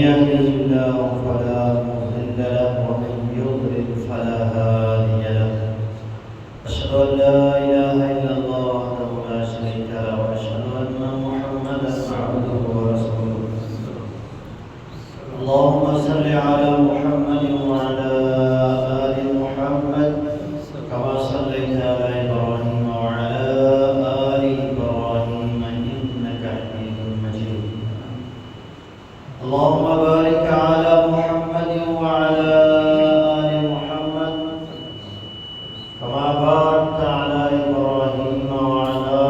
يهده الله فلا مضل له ومن يضلل فلا هادي له. أشهد أن لا إله إلا الله وحده لا شريك له وأشهد أن محمدا عبده ورسوله. اللهم صل على محمد وعلى آل محمد كما صليت على إبراهيم وعلى آل إبراهيم إنك حميد مجيد. اللهم بارك على محمد وعلى آل محمد كما باركت على إبراهيم وعلى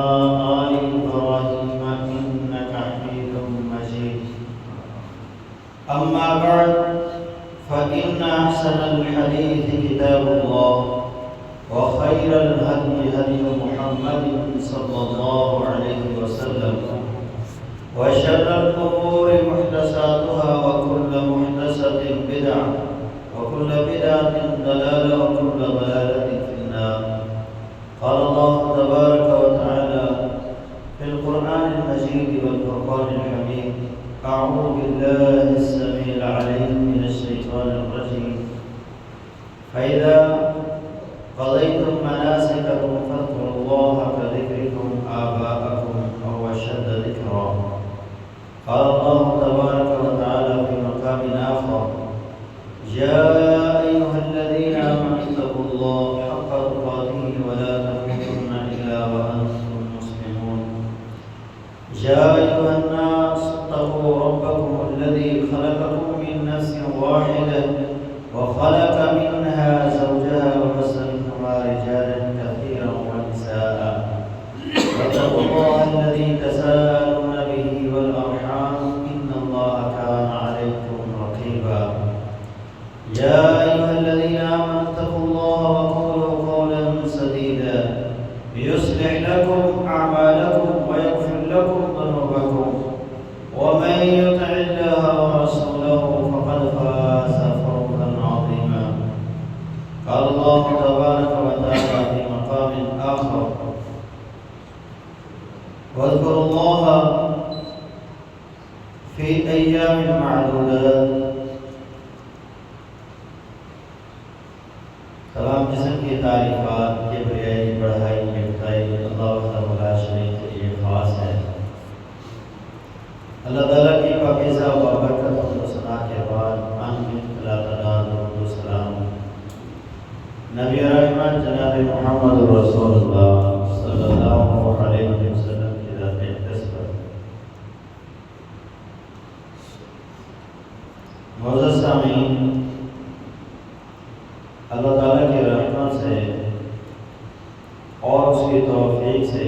آل إبراهيم إنك حميد مجيد. أما بعد فإن أحسن الحديث كتاب الله وخير الهدي هدي محمد صلى الله عليه وسلم وشر الأمور محدثاتها وكل محدثة بدعة وكل بدعة ضلالة وكل ضلالة في النار. قال الله تبارك وتعالى في القرآن المجيد والفرقان الحميد: أعوذ بالله السميع العليم من الشيطان الرجيم. فإذا قضيتم مناسككم فاذكروا الله كذكركم آباءكم أو أشد ذكرا. قال الله تبارك وتعالى في مقام آخر: يا أيها الذين آمنوا اتقوا الله حق تقاته ولا تموتن إلا وأنتم مسلمون. يا أيها الناس اتقوا ربكم الذي خلقكم من نفس واحدة وخلق منها زوجها وبث منهما رجالا كثيرا ونساء. واتقوا الله الذي تساءلون به والأرحام إن الله كان عليكم رقيبا. يا أيها الذين آمنوا اتقوا الله وقولوا قولا سديدا يصلح لكم أعمالكم ويغفر لكم ذنوبكم ومن يطع الله ورسوله فقد فاز فوزا عظيما. قال الله تبارك وتعالى في مقام آخر: واذكروا الله في أيام معدودات. تمام جسم کی تعریفات کے بڑائی بڑھائی یکتائی اللہ تعالی لا شریک کے لیے خاص ہے. اللہ تعالیٰ کی پاکیزہ و برکت و ثنا کے بعد اللہ تعالیٰ درود و سلام نبی رحمت جناب محمد رسول اللہ صلی اللہ علیہ وسلم کی ذات اقدس پر. معزز سامعین، اللہ تعالیٰ کی رحمت سے اور اس کی توفیق سے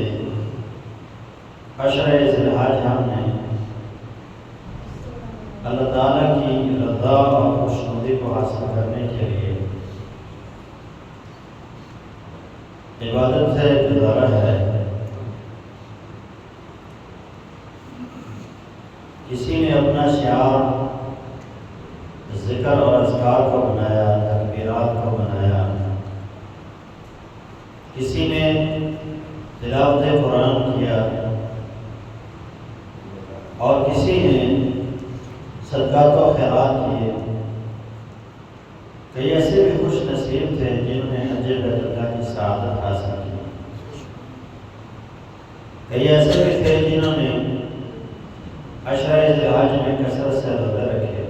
عشرہ ذی الحج ہم نے اللہ تعالیٰ کی رضا اور خوشنودی کو حاصل کرنے کے لیے عبادت سے گزارا ہے. کسی نے اپنا شعار ذکر اور اذکار کو بنایا، تکبیرات کو بنایا. کسی نے تلاوت قرآن کیا اور کسی نے صدقات و خیرات کیے. کئی ایسے بھی خوش نصیب تھے جنہوں نے حج بیت اللہ کی سعادت حاصل کی. کئی ایسے بھی تھے جنہوں نے عشرہ ذی الحج میں کثرت سے روزے رکھے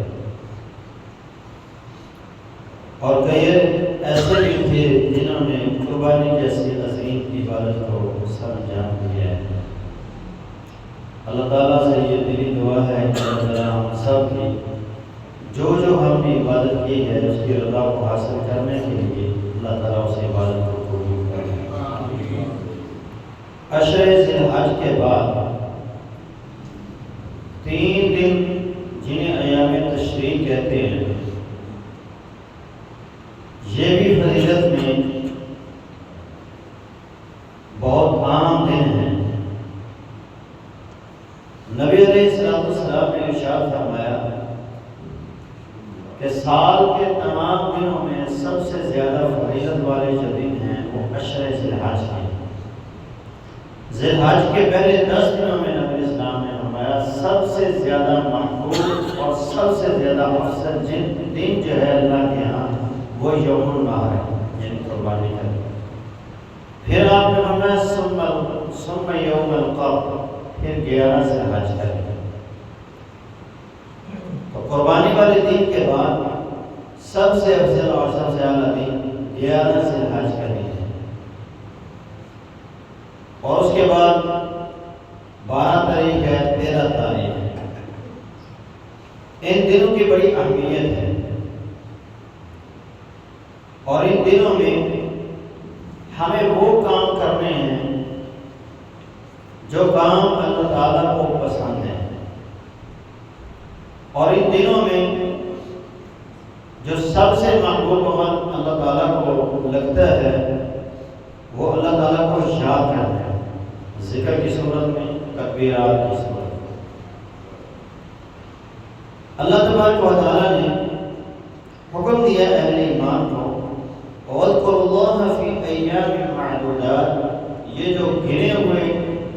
اور کئی ایسے بھی تھے جنہوں نے قربانی جیسی عظیم عبادت کو سر انجام دیا ہے. اللہ تعالیٰ سے یہ دلی دعا ہے کہ اللہ تعالیٰ ہم سب کی جو ہم نے عبادت کی ہے اس کی رضا کو حاصل کرنے کے لیے اللہ تعالیٰ اس عبادت کو قبول کرے. عشرہ ذی الحج کے بعد 3 دن جنہیں ایام تشریق کہتے ہیں، یہ بھی فضیلت میں بہت عام دن ہیں. نبی علیہ السلام نے ارشاد فرمایا کہ سال کے تمام دنوں میں سب سے زیادہ فضیلت والے جو دن ہیں وہ عشرہ ذی الحج ہیں. ذی الحج کے پہلے 10 دنوں میں نبی اسلام نے فرمایا سب سے زیادہ محبوب اور سب سے زیادہ افضل دن جو ہے اللہ کے یہاں وہ یوم النحر ہے، یعنی قربانی کا۔ پھر آپ نے فرمایا ثم یوم القر، پھر 11 ذی الحج کریں۔ تو قربانی والے دن کے بعد سب سے افضل اور سب سے اعلیٰ دن 11 ذی الحج کا دن ہے، اور اس کے بعد 12 تاریخ ہے، 13 تاریخ ہے۔ ان دنوں کی بڑی اہمیت ہے، اور ان دنوں میں ہمیں وہ کام کرنے ہیں جو کام اللہ تعالیٰ کو پسند ہے، اور ان دنوں میں جو سب سے محبوب عمل اللہ تعالیٰ کو لگتا ہے وہ اللہ تعالیٰ کو یاد کرنا ہے، ذکر کی صورت میں، تکبیرات کی صورت میں۔ اللہ تبارک و تعالیٰ نے حکم دیا اہل ایمان کو، وَاذْكُرُوا اللَّهَ فِي أَيَّامٍ مَّعْدُودَاتٍ، یہ جو گنے ہوئے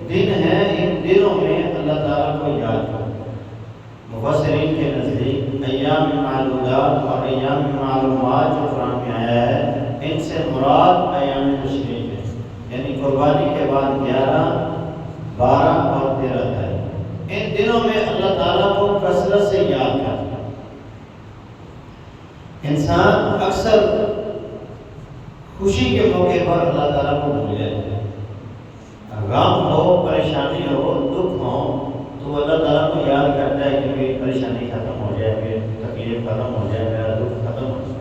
دن ہیں ان دنوں میں اللہ تعالیٰ کو یاد کرو۔ مفسرین کے نزدیک ایام معدودات اور ایام معلومات جو قرآن میں آیا ہے ان سے مراد ایام تشریق ہے، یعنی قربانی کے بعد 11، 12 اور 13 تاریخ۔ ان دنوں میں اللہ تعالیٰ کو کثرت سے یاد کرنا۔ انسان اکثر خوشی کے موقع پر اللہ تعالیٰ کو بھول جاتا ہے، غم ہو، پریشانی ہو، دکھ ہو تو اللہ تعالیٰ کو یاد کرتا ہے کہ میری پریشانی ختم ہو جائے، میری تکلیف ختم ہو جائے، میرا دکھ ختم ہو جائے۔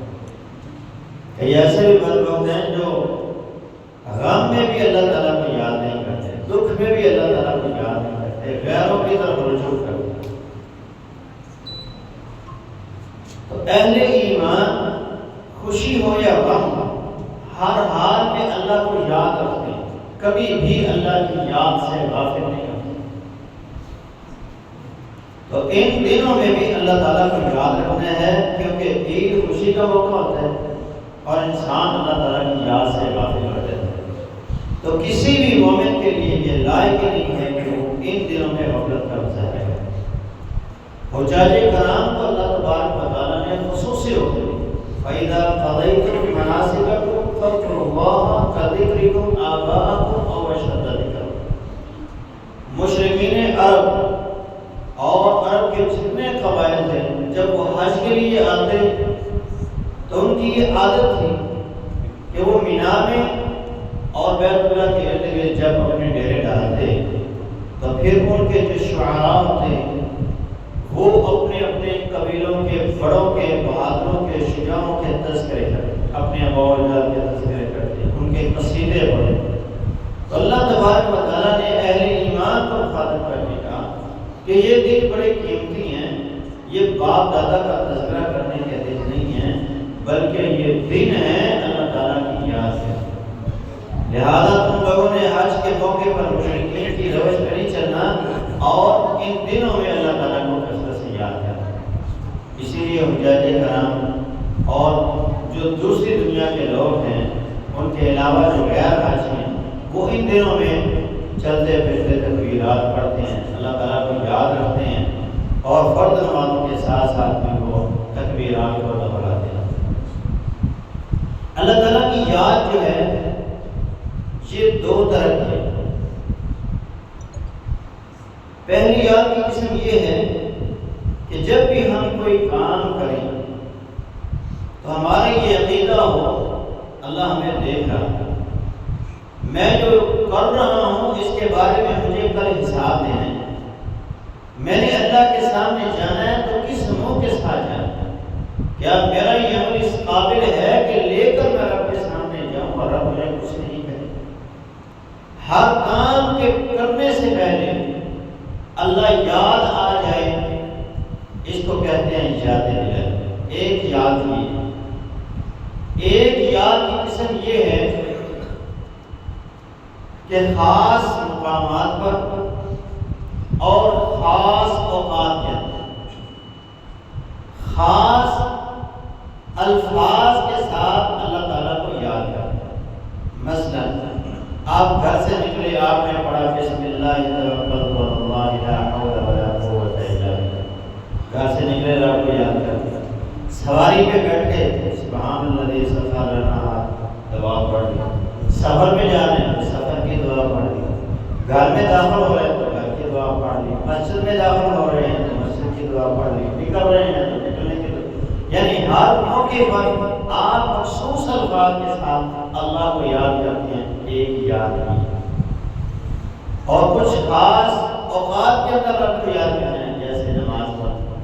کئی ایسے بھی بد لوگ ہیں جو غم میں بھی اللہ تعالیٰ کو یاد نہیں کرتے، دکھ میں بھی اللہ تعالیٰ کو یاد نہیں کرتے، غیروں کی طرف رجوع کرتے۔ تو اہل ایمان خوشی ہو یا غم ہو ہر حال میں اللہ کو یاد رکھتے ہیں، کبھی بھی اللہ کی یاد سے غافل نہیں ہوتے۔ تو ان دنوں میں بھی اللہ تعالیٰ کو یاد رکھنا ہے، کیونکہ عید خوشی کا موقع ہوتا ہے اور انسان اللہ تعالیٰ کی یاد سے غافل ہو جاتا ہے۔ تو کسی بھی مومن کے لیے یہ لائق نہیں ہے کہ وہ ان دنوں میں غفلت کا مظاہرہ کرے۔ حجاج کرام کو اللہ تبارک و تعالیٰ نے خصوصی حکم دی، فَإِذَا قَضَيْتُم مَّنَاسِكَكُمْ فَاذْكُرُوا اللَّهَ كَذِكْرِكُمْ آبَاءَكُمْ أَوْ أَشَدَّ ذِكْرًا۔ مشرکین عرب اور عرب کے جتنے قبائل تھے جب وہ حج کے لیے آتے تو ان کی یہ عادت تھی کہ وہ مینا میں اور بیت اللہ کے ارد گرد جب اپنے ڈیرے ڈالتے تو پھر ان کے جو شعراء ہوتے وہ اپنے اپنے قبیلوں کے بڑوں کے، بہادروں کے، شجاعوں کے تذکرے کرتے، اپنے اباء و اجداد کے تذکرے کرتے، ان کے قصیدے پڑھتے۔ تو اللہ تبارک و تعالیٰ نے اہل ایمان کو مخاطب کرنے کا کہ یہ دن بڑے قیمتی ہیں، یہ باپ دادا کا تذکرہ کرنے کے دن نہیں ہیں، بلکہ یہ دن ہے اللہ تعالیٰ کی یاد ہے۔ لہذا تم لوگوں نے حج کے موقع پر مشرکین کی روش پر نہیں چلنا اور ان دنوں میں اللہ تعالیٰ کو کثرت سے یاد کرنا۔ اسی لیے حجاج کرام اور جو دوسری دنیا کے لوگ ہیں ان کے علاوہ جو غیر حاجی ہیں وہ ان دنوں میں چلتے پھرتے تکبیرات پڑھتے ہیں، اللہ تعالیٰ کو یاد رکھتے ہیں، اور فرض نمازوں کے ساتھ ساتھ بھی وہ تکبیرات کو دہراتے ہیں۔ اللہ تعالیٰ کی یاد جو ہے یہ دو طرح کی ہے۔ پہلی یاد کی قسم یہ ہے کہ جب بھی ہم کوئی کام کریں تو ہمارا یہ عقیدہ ہو اللہ ہمیں دیکھ رہا ہے، میں جو کر رہا ہوں اس کے بارے میں مجھے کل حساب دینا ہے، میں نے اللہ کے سامنے جانا ہے تو کس منہ کے ساتھ جانا ہے، کیا میرا یہ عمل اس قابل ہے کہ لے کر میں رب کے سامنے جاؤں اور رب مجھے کچھ نہیں کہے۔ ہر کام کے کرنے سے پہلے اللہ یاد آ جائے، اس کو کہتے ہیں یاد دلائی۔ ایک یاد کی قسم یہ ہے کہ خاص مقامات پر اور خاص اوقات کے اندر خاص الفاظ کے ساتھ اللہ تعالیٰ کو یاد کرنا۔ مثلا آپ گھر سے نکلے، آپ نے پڑھا بسم اللہ توکلت علی اللہ لا حول ولا قوت الا باللہ، گھر سے نکلے رب کو یاد کرتے، سواری پہ بیٹھے سبحان الذی سخر لنا، دعا پڑھ لی، سفر میں جا رہے ہیں تو سفر کی دعا پڑھ لی، گھر میں داخل ہو رہے ہیں تو گھر کی دعا پڑھ لی، مسجد میں داخل ہو رہے ہیں تو مسجد کی دعا پڑھ لی، نکل رہے ہیں تو نکلنے کی دعا، یعنی ہر موقع پر آپ مخصوص الفاظ کے ساتھ اللہ کو یاد کرتے ہیں، ایک یاد نہیں، اور کچھ خاص اوقات کے اندر رب کو یاد کرتے ہیں، جیسے نماز پڑھنا،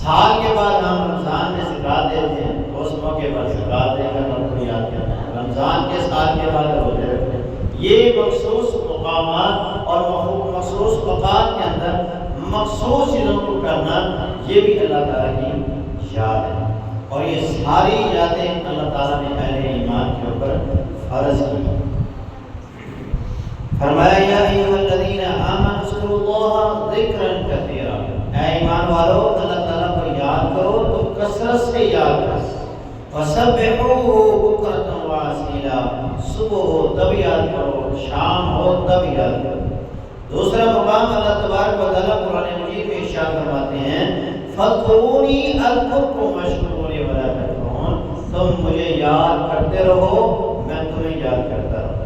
سال کے بعد ہم رمضان میں زکات دیتے ہیں، اس موقع پر زکات دے کر رب کو یاد کرنا ہے، رمضان کے سال کے بعد روزے رکھتے ہیں، یہ مخصوص مقامات اور مخصوص اوقات کے اندر مخصوص چیزوں کو کرنا، یہ بھی اللہ تعالیٰ کی یاد ہے، اور یہ ساری یادیں اللہ تعالیٰ نے اہل ایمان کے اوپر فرض کی۔ فرمایا یا ایھا الذین آمنوا اذکروا اللہ ذکرا کثیرا، اے ایمان والو اللہ تعالیٰ کو یاد کرو تو کثرت سے یاد کرو، وسبحوہ بکرۃ واسیلا، صبح ہو تب یاد کرو، شام ہو تب یاد کرو۔ دوسرا مقام اللہ تبارک و تعالیٰ قرآن مجید میں ارشاد فرماتے ہیں فاذکرونی اذکرکم واشکروا لی ولا تکفرون، تم مجھے یاد کرتے رہو میں تمہیں یاد کرتا رہوں۔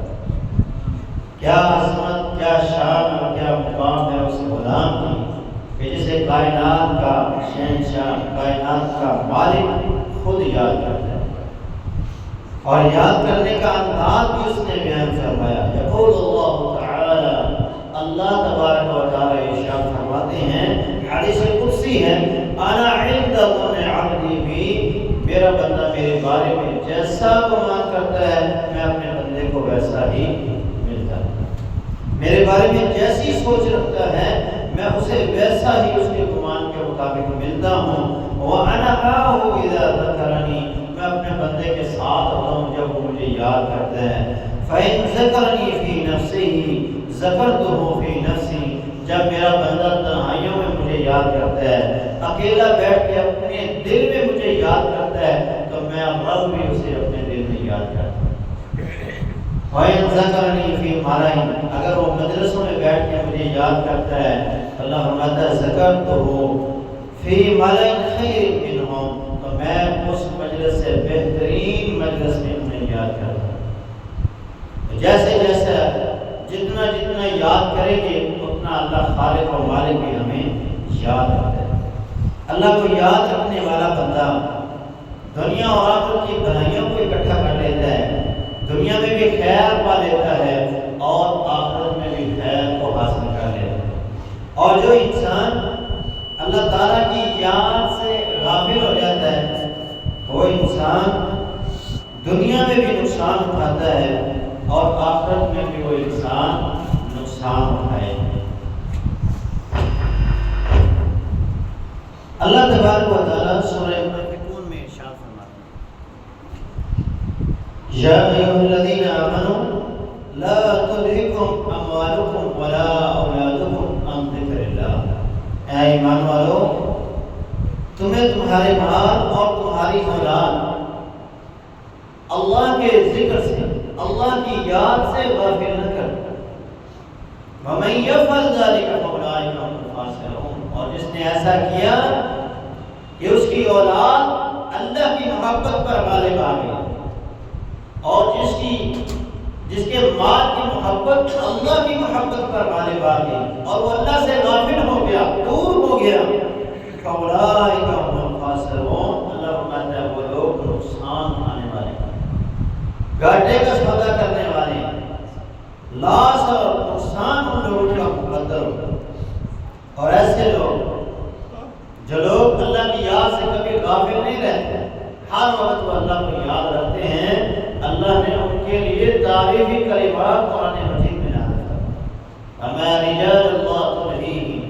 کیا عظمت، کیا شان اور کیا مقام ہے اس غلام کی کہ جسے کائنات کا شہنشاہ، کائنات کا مالک خود یاد کرتا ہے، اور یاد کرنے کا انداز بھی اس نے بیان فرمایا۔ یقول اللہ تعالی، اللہ تبارک و تعالی ارشاد فرماتے ہیں، حدیث قدسی ہے، انا عند ظن عبدی بی، میرا بندہ میرے بارے میں جیسا گمان کرتا ہے میں اپنے بندے کو ویسا ہی ملتا ہوں، میرے بارے میں جیسی سوچ رکھتا ہے میں اسے ویسا ہی اس کے گمان کے مطابق ملتا ہوں۔ وَأَنَا مَعَهُ إِذَا ذَكَرَنِي، میں اپنے بندے کے ساتھ ہوتا ہوں جب وہ مجھے یاد کرتا ہے۔ فَإِن ذَكَرَنِي فِي نَفْسِهِ ذَكَرْتُهُ فِي نَفْسِي، جب میرا بندہ تنہائیوں میں مجھے یاد کرتا ہے، اکیلا بیٹھ کے اپنے دل میں مجھے یاد کرتا ہے، تو میں رب بھی اسے اپنے دل میں یاد کرتا ہوں۔ وَإِن ذَكَرَنِي فِي مَلَئٍ، اگر وہ مجلسوں میں بیٹھ کے مجھے یاد کرتا ہے، اللہ فرماتا ہے ذَكَرْتُهُ فِي مَلَئٍ خَيْرٍ مِّنْهُمْ، تو میں اس مجلس سے بہترین مجلس میں انہیں یاد کرتا ہوں۔ جیسے جیسے جتنا جتنا یاد کریں گے اتنا اللہ خالق اور مالک بھی ہمیں یاد رکھتا ہے۔ اللہ کو یاد رکھنے والا بندہ دنیا اور آخرت کی بھلائیوں کو اکٹھا کر لیتا ہے، دنیا میں بھی خیر پا لیتا ہے اور آخرت میں بھی خیر کو حاصل کر لیتا ہے۔ اور جو انسان اللہ تعالیٰ کی یاد سے غافل ہو جاتا ہے وہ انسان دنیا میں بھی نقصان اٹھاتا ہے اور آخرت میں بھی وہ انسان نقصان اٹھائے۔ اللہ تبارک و تعالیٰ سورہ منافقون میں ارشاد فرماتے ہیں یا ایھا الذین آمنوا لا تلہکم اموالکم ولا اولادکم عن ذکر اللہ، اے ایمان والو تمہیں تمہارے مال اور تمہاری اولاد اللہ کے ذکر سے، اللہ کی یاد سے غافل نہ کر۔ وَمَن يَفْعَلْ ذَلِكَ فَأُولَٰئِكَ هُمُ الْخَاسِرُونَ، اور جس نے ایسا کیا کہ اس کی اولاد اللہ کی محبت پر غالب آ گئی، اور جس کے مال کی محبت اللہ کی محبت پر غالب آ گئی اور وہ اللہ سے غافل ہو گیا، دور ہو گیا، فَأُولَٰئِكَ هُمُ الْخَاسِرُونَ، اللہ فرماتا ہے وہ لوگ نقصان اٹھانے والے ہیں، گھاٹے کا سودا کرنے والے ہیں، لاس اور نقصان ان لوگوں کا مقدر ہوگا۔ اور ایسے لوگ جو لوگ اللہ کی یاد سے کبھی غافل نہیں رہتے، ہر وقت وہ اللہ کو یاد رکھتے ہیں، اللہ نے ان کے لیے تعریفی کلمات قرآن مجید میں نازل فرمائے، اما رجال اللہ تلہیہم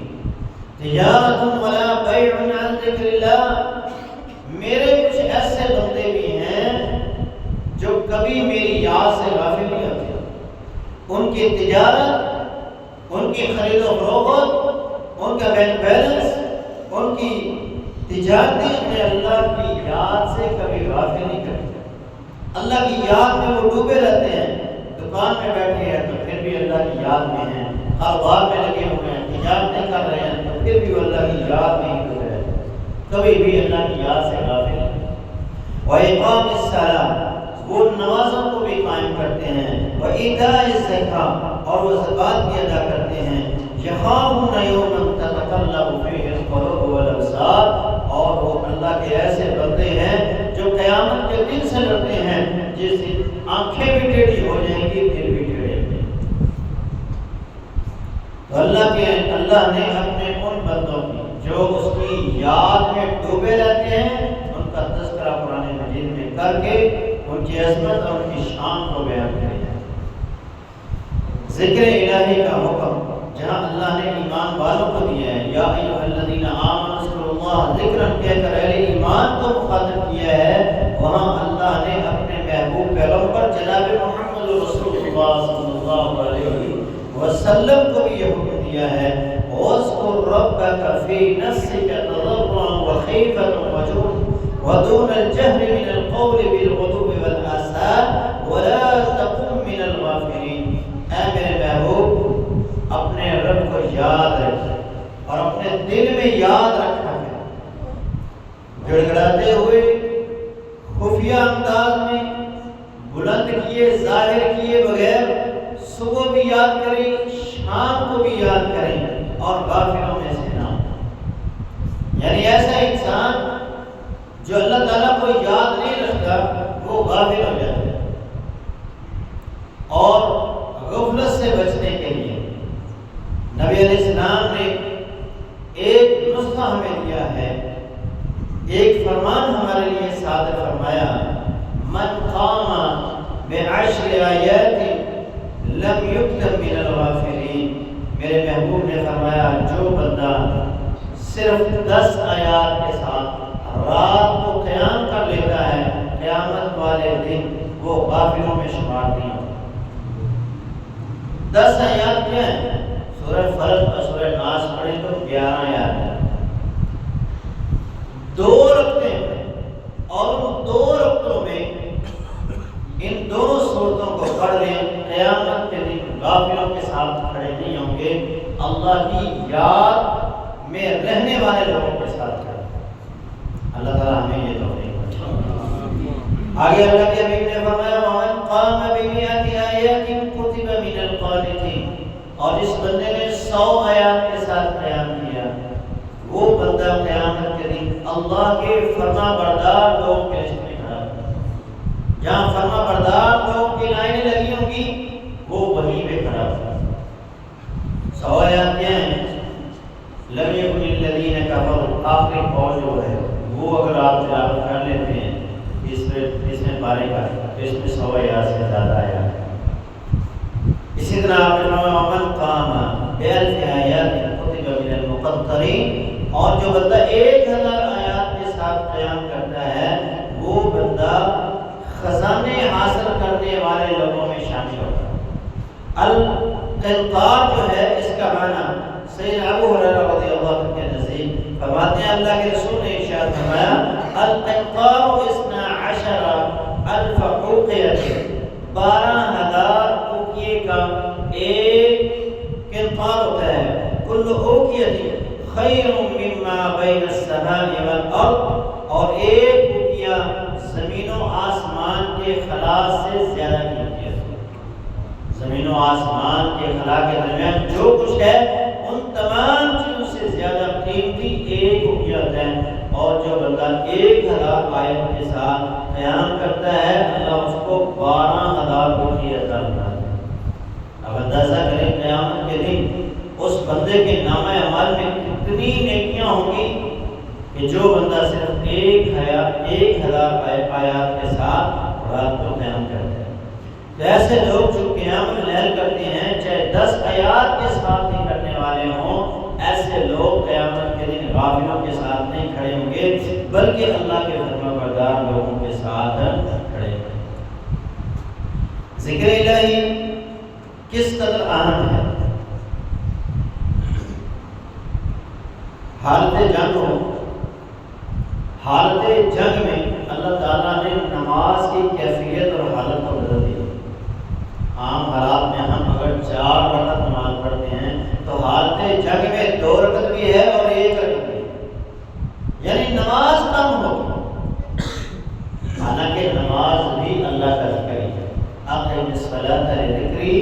تجارۃ ولا بیع عن ذکر اللہ، میرے کچھ ایسے بندے بھی ہیں جو کبھی میری یاد سے غافل نہیں ہوتے، ان کی تجارت، ان کی خرید و فروخت، ان کا بینک بیلنس، ان کی تجارتیں اپنے اللہ کی یاد سے کبھی غافل نہیں کرتے، اللہ کی یاد میں وہ ڈوبے رہتے ہیں۔ دکان میں بیٹھے ہیں تو پھر بھی اللہ کی یاد میں ہیں، کاروبار میں لگے ہوئے ہیں، تجارتیں کر رہے ہیں تو پھر بھی وہ اللہ کی یاد نہیں کر رہے، کبھی بھی اللہ کی یاد سے غافل نہیں۔ وَإِقَامِ الصَّلَاةِ، وہ نمازوں کو بھی قائم کرتے ہیں، وَإِيتَاءِ الزَّکَاةِ، اور وہ زکوٰۃ بھی ادا کرتے ہیں، يَخَافُونَ يَوْمًا تَتَقَلَّبُ فِيهِ الْقُلُوبُ وَالْأَبْصَارُ، اور وہ اللہ کے ایسے بندے ہیں جو قیامت کے دن سے ڈرتے ہیں جس دن آنکھیں بھی ٹیڑھی ہو جائیں گی پھر بھی ٹیڑھے ہو جائیں گے۔ تو اللہ نے اپنے ان بندوں کی جو اس کی یاد میں ڈوبے رہتے ہیں ان کا تذکرہ قرآن مجید میں کر کے ان کی عظمت اور ان کی شان کو بیان کیا ہے۔ ذکر الہی کا حکم جہاں اللہ نے ایمان والوں کو دیا ہے، یا ایھا الذین آمنوا اذکروا اللہ ذکرا کہہ کر اہل ایمان کو مخاطب کیا ہے، وہاں اللہ نے اپنے محبوب پیغمبر جناب محمد رسول اللہ صلی اللہ علیہ وسلم کو بھی یہ حکم دیا ہے، وَاذْكُرْ رَبَّكَ فِي نَفْسِكَ تَضَرُّعًا وَخِيفَةً وَدُونَ الْجَهْرِ مِنَ الْقَوْلِ بِالْغُدُوِّ وَالْآصَالِ وَلَا تَكُن مِّنَ الْغَافِلِينَ۔ اے میرے محبوب اپنے رب کو یاد رکھیں اور اپنے دل میں یاد رکھا ہے، گڑ گڑاتے ہوئے خفیہ انداز میں بلند کیے ظاہر کیے بغیر صبح بھی یاد کریں شام کو بھی یاد کریں اور غافلوں میں سے نہ ہوں۔ یعنی ایسا انسان جو اللہ تعالیٰ کو یاد نہیں رکھتا وہ غافل ہو جاتا ہے، اور غفلت سے بچنے کے لیے نبی علیہ السلام نے ایک نسخہ ہمیں دیا ہے، ایک فرمان ہمارے لیے صادر فرمایا، من قام بعشر آیات لم یکتب من الغافلین۔ میرے محبوب نے فرمایا جو بندہ صرف 10 آیات کے ساتھ رات کو قیام کر لیتا ہے قیامت والے دن وہ غافلوں میں شمار نہیں ہوتا۔ 10 آیات کیا ہیں؟ سورہ فلق اور سورہ ناس پڑھیں تو 11 آیات ہیں، 2 رکعتیں ہیں، اور ان 2 رکعتوں میں ان دونوں سورتوں کو پڑھ لیں قیامت کے دن غافلوں کے ساتھ کھڑے نہیں ہوں گے، اللہ کی یاد میں رہنے والے لوگوں کے ساتھ کھڑے۔ اللہ تعالیٰ ہمیں یہ توفیق دے۔ آگے اللہ کے حبیب نے فرمایا وَمَنْ قَامَ بِمِئَةِ آیَاتٍ كُتِبَ مِنَ الْقَانِتِينَ، اور جس بندے نے 100 آیات کے ساتھ قیام کیا وہ بندہ قیامت کے دن اللہ کے فرما بردار لوگوں کے لسٹ میں کھڑا ہوگا۔ جہاں فرما بردار لوگوں کی لائنیں لگی ہوں گی وہ وہیں پہ کھڑا ہوگا۔ 100 آیات کیا ہیں؟ لم یکن الذین کفروا، آخری قول جو ہے وہ اگر آپ تلاوت کر لیتے ہیں اس میں پارے کا اس میں 100 آیات سے زیادہ آیا ہے۔ اسی طرح آپ نے فرمایا ومن قام بألف آیات کتب من المقطرین، اور جو بندہ 1000 آیات کے ساتھ قیام کرتا ہے وہ بندہ خزانے حاصل کرنے والے لوگوں میں شامل ہوتا ہے۔ القنطار جو ہے اس کا معنی سید ابو ہریرہ رضی اللہ عنہ کے نزدیک فرماتے ہیں اللہ کے رسول نے ارشاد فرمایا القنطار 12,000 اوقیہ، 12,000 اوقیے کا ایک قنطار ہوتا ہے، کل اوقیہ خیر مما بین السماء والارض، اور ایک اوقیہ زمین و آسمان کے خلا سے زیادہ قیمتی ہے۔ زمین و آسمان کے خلا کے درمیان جو کچھ ہے ان تمام چیزوں سے زیادہ قیمتی ایک اوقیہ ہوتا ہے، اور جو بندہ 1000 آیت کے ساتھ قیام کرتا ہے اللہ اس کو 12,000 اوقیہ عطا کرتا ہے۔ اب اندازہ کریں قیامت کے دن اس بندے کے نامہ اعمال میں کتنی نیکیاں ہوں گی کہ جو بندہ صرف 1000 آیات کے ساتھ رات کو قیام کرتا ہے۔ تو ایسے لوگ جو قیام اللیل کرتے ہیں چاہے 10 آیات کے ساتھ ہی کرنے والے ہوں، ایسے لوگ قیامت کے دن غافلوں کے ساتھ نہیں کھڑے ہوں گے بلکہ اللہ کے فرما بردار لوگوں کے ساتھ کھڑے ہوں گے۔ ذکر الہی کس قدر اہم ہے؟ حالت جنگ ہو، حالت جنگ میں اللہ تعالیٰ نے نماز کی کیفیت اور حالت کو بدل دی۔ عام حالات میں ہم اگر 4 رکعت نماز پڑھتے ہیں تو حالت جنگ میں 2 رکعت بھی ہے اور 1 رکعت بھی ہے، یعنی نماز کم ہوگی، حالانکہ نماز بھی اللہ کا ذکر ہی ہے۔ اقم الصلاۃ لذکری،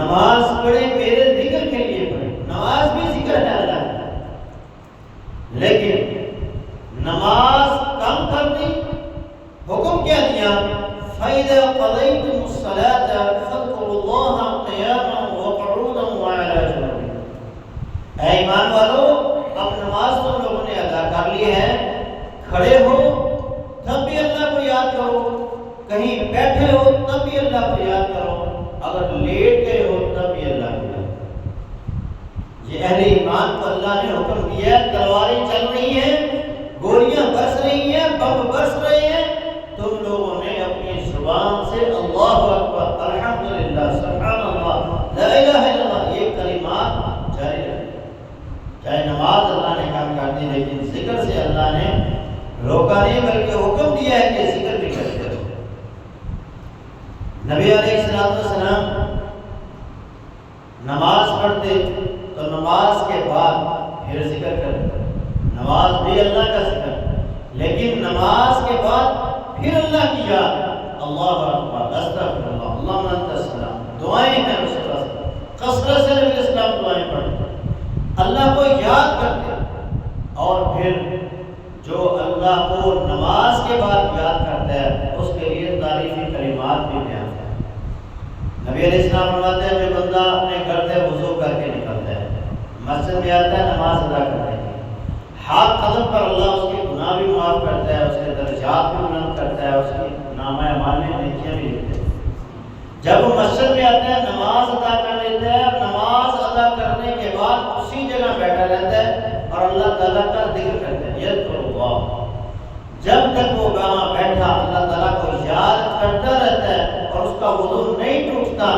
نماز پڑھے میرے ذکر کے لیے پڑھے، نماز بھی ذکر ہے اللہ کا، لیکن نماز کم کر دی، حکم کیا دیا، فَإِذَا قَضَيْتُمُ الصَّلَاةَ فَاذْكُرُوا اللَّهَ قِيَامًا وَقُعُودًا وَعَلَىٰ جُنُوبِكُمْ۔ اے ایمان والو، اب نماز تم لوگوں نے ادا کر لی ہے، کھڑے ہو تب بھی اللہ کو یاد کرو، کہیں بیٹھے ہو تب بھی اللہ کو یاد کرو، اگر لیٹ گئے ہو تب بھی اللہ کو یاد کرو۔ یہ اہل ایمان کو اللہ نے حکم دیا، تلواریں چل رہی ہیں، گولیاں برس رہی ہیں، بم برس رہے ہیں، تم لوگوں نے اپنی زبان سے اللہ اکبر، الحمدللہ، سبحان اللہ، لا الہ الا اللہ، یہ کلمات جاری رکھیں۔ چاہے نماز اللہ نے کام کر دی، لیکن ذکر سے اللہ نے روکا نہیں بلکہ حکم دیا ہے کہ ذکر بھی کرتے رہو۔ نبی علیہ السلام نماز پڑھتے تو نماز کے بعد پھر ذکر کرتے، نماز بھی اللہ کا ذکر، لیکن نماز کے بعد پھر اللہ کی یاد، اللہ اکبر، استغفر اللہ، اللہم انت السلام، دعائیں ہیں رسول اللہ، کثرت سے نبی اسلام دعائیں پڑھتے، اللہ کو یاد کرتے، اور پھر جو اللہ کو نماز کے بعد یاد کرتا ہے اس کے لیے تعریفی کلمات بھی بیان ہے۔ نبی علیہ السلام فرماتے ہیں جو بندہ اپنے گھر سے وضو کر کے نکلتا ہے، مسجد میں آتا ہے نماز ادا کرنے کے لیے، ہاتھ قدم پر اللہ اس کے گناہ بھی معاف کرتا ہے، اس کے درجات بھی بلند کرتا ہے، اس کی نامہ اعمال میں نیکیاں بھی لکھتے ہیں۔ جب وہ مسجد میں آتا ہے نماز ادا کر لیتا ہے، نماز ادا کرنے کے بعد اسی جگہ بیٹھا رہتا ہے اور اللہ تعالیٰ کا ذکر کرتا ہے، یذکر اللہ، جب تک وہ وہاں بیٹھا اللہ تعالیٰ کو یاد کرتا رہتا ہے اور اس کا وضو نہیں ٹوٹتا،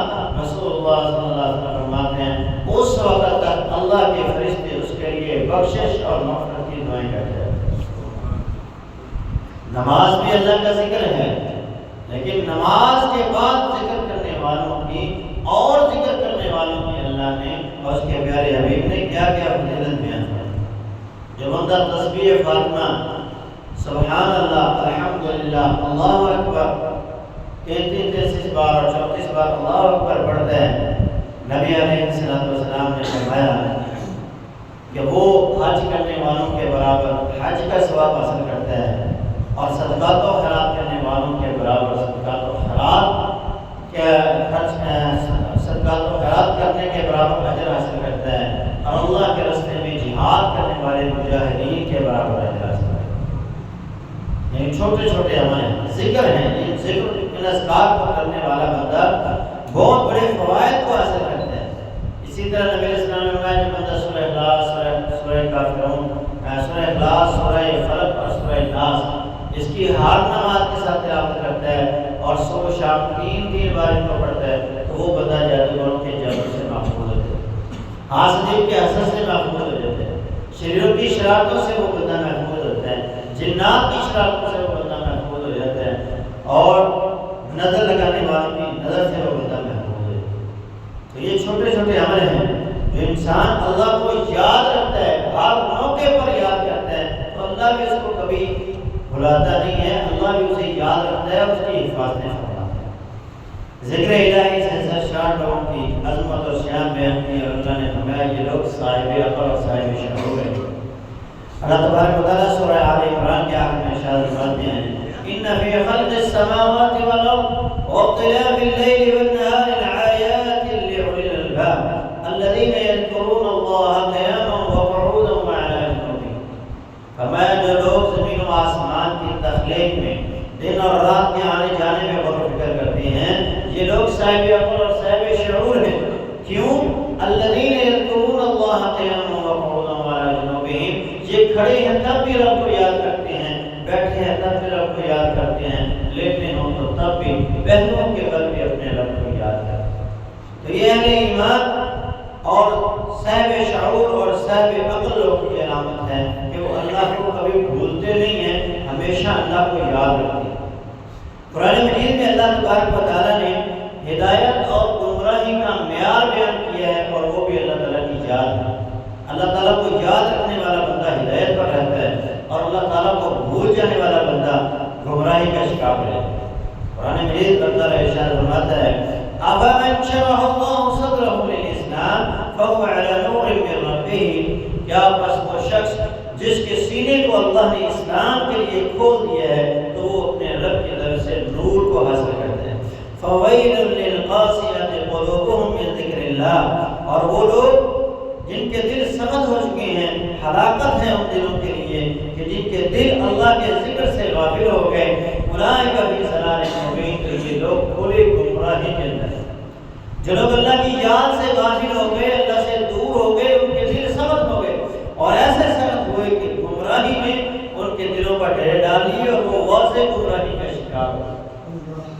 رسول اللہ صلی اللہ علیہ وسلم فرماتے ہیں اس وقت تک اللہ کے فرشتے اس کے لیے بخشش اور مغفرت کی دعائیں کرتے ہیں۔ نماز بھی اللہ کا ذکر ہے، لیکن نماز کے بعد ذکر کرنے والوں کی اور ذکر کرنے والوں کی اللہ نے اور اس کے پیارے حبیب نے کیا کیا فضیلت بیان کی۔ جو بندہ تسبیح فاطمہ، سبحان اللہ، الحمدللہ، اللہ اکبر 33 بار اور 34 بار اللہ اکبر پڑھتا ہے، نبی علیہ السلام نے فرمایا کہ وہ حج کرنے والوں کے برابر حج کا ثواب حاصل کرتا ہے، اور صدقات و خیرات کرنے والوں کے برابر صدقات و خیرات کرنے کے برابر اجر حاصل کرتا ہے، اور اللہ کے راستے میں جہاد کرنے والے مجاہدین کے برابر اجر حاصل کرتا ہے۔ یعنی چھوٹے چھوٹے ہمارے ذکر ہیں، ان ذکر ان اذکار کو کرنے والا بندہ بہت بڑے فوائد کو حاصل کرتا ہے۔ اسی طرح نبی علیہ السلام نے فرمایا جو بندہ سورہ اخلاص، سورہ کافرون، سورہ اخلاص، سورہ فلق اور سورہ ناس اس کی ہر نماز کے ساتھ تلاوت کرتا ہے اور صبح و شام 3 بار ان کو پڑھتا ہے تو وہ بندہ جادوگروں کے جبر سے محفوظ ہوتا ہے، حاسدین کے حسد سے محفوظ ہو جاتا ہے، شریروں کی شرارتوں سے وہ بندہ محفوظ ہوتا ہے، جنات کی شرارتوں سے وہ بندہ محفوظ ہو جاتا ہے، اور نظر لگانے والوں کی نظر سے وہ بندہ محفوظ ہو جاتا ہے۔ تو یہ چھوٹے چھوٹے عمل ہیں جو انسان اللہ کو یاد رکھتا ہے، ہر موقع پر یاد کرتا ہے تو اللہ بھی اس کو کبھی بھلاتا نہیں ہے، اللہ بھی اسے یاد رکھتا ہے اور اس کی حفاظت فرماتا ہے۔ ذکر الہی سے سرشار لوگوں کی عظمت اور شان بیان کی، اور اللہ نے فرمایا یہ لوگ صاحب عقل اور صاحب شعور ہیں۔ اللہ تبارک و تعالیٰ سورہ آل عمران کے آخر میں ارشاد فرماتے ہیں ان فی خلق السماوات والارض واختلاف اللیل والنہار لآیات لأولی الالباب الذین یذکرون اللہ قیاما وقعودا وعلی جنوبہم۔ فرمایا جو لوگ زمین و آسمان کی تخلیق میں دن اور رات کے آنے جانے میں غور و فکر کرتے ہیں، یہ لوگ صاحب عقل اور صاحب شعور ہیں۔ کیوں؟ الذین یذکرون اللہ قیاما وقعودا وعلی جنوبہم، یہ کھڑے ہیں تب بھی رب کو یاد کرتے ہیں، بیٹھے ہیں تب بھی رب کو یاد کرتے ہیں، لیٹے ہوں تو تب بھی پہلوؤں کے بل بھی اپنے رب کو یاد کرتے ہیں۔ تو یہ اہل ایمان اور صاحب شعور اور صاحب عقل لوگوں کی علامت ہے کہ وہ اللہ کو کبھی بھولتے نہیں ہیں، ہمیشہ اللہ کو یاد رکھتے ہیں۔ قرآن مجید میں اللہ تبارک و تعالیٰ نے ہدایت اور گمراہی کا معیار بیان کیا ہے، اور وہ بھی اللہ تعالیٰ کی یاد ہے۔ اللہ تعالیٰ کو یاد رکھنے والا بندہ ہدایت پر رہتا ہے، اور اللہ تعالیٰ کو بھول جانے والا بندہ گمراہی کا شکار ہے۔ قرآن مجید اللہ تعالیٰ ارشاد فرماتا ہے أَفَمَنْ شَرَحَ اللَّهُ صَدْرَهُ لِلْإِسْلَامِ فَهُوَ عَلَى نُورٍ مِّن رَّبِّهِ، کیا پس وہ شخص جس کے سینے کو اللہ نے اسلام کے لیے کھول دیا ہے تو وہ اپنے رب کی طرف سے نور کو حاصل کرتا ہے۔ فَوَيْلٌ لِّلْقَاسِيَةِ قُلُوبُهُم مِّن ذِكْرِ اللَّهِ، اور وہ لوگ جن کے دل سخت ہو چکے ہیں، ہلاکت ہے ان دلوں کے لیے کہ جن کے دل اللہ کے ذکر سے غافل ہو گئے۔ اولئک فی ضلال مبین، تو یہ لوگ کھلی گمراہی کے اندر ہیں۔ جو لوگ اللہ کی یاد سے غافل ہو گئے، اللہ سے دور ہو گئے، ان کے دل سخت ہو گئے، اور ایسے سخت ہوئے کہ گمراہی نے ان کے دلوں پر ڈیر ڈال لی اور وہ واضح گمراہی کا شکار ہو۔